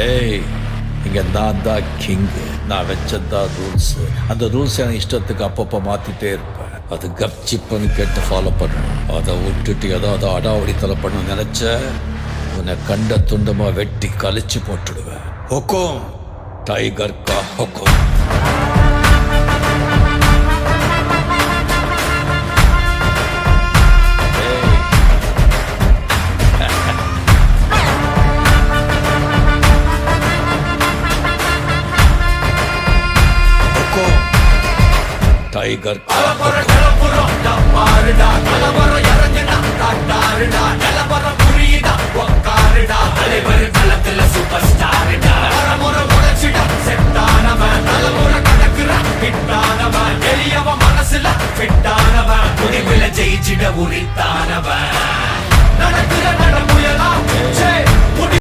ஏய், இங்க நான் தான் கிங்கு. நான் வச்சதான் ரூல்ஸ். அந்த ரூல்ஸ் எனக்கு இஷ்டத்துக்கு அப்பப்போ மாத்திட்டே இருப்பேன். அது கப்சிப்புன்னு கேட்டு ஃபாலோ பண்ணணும். அதை விட்டுட்டு ஏதாவது அடாவடித்தலை பண்ண நினைச்ச உன்னை கண்ட துண்டமா வெட்டி கழிச்சு போட்டுடுவேன். ஹொக்கும், டைகர் கா ஹொக்கும். டைகர் கா ஹொக்கும்.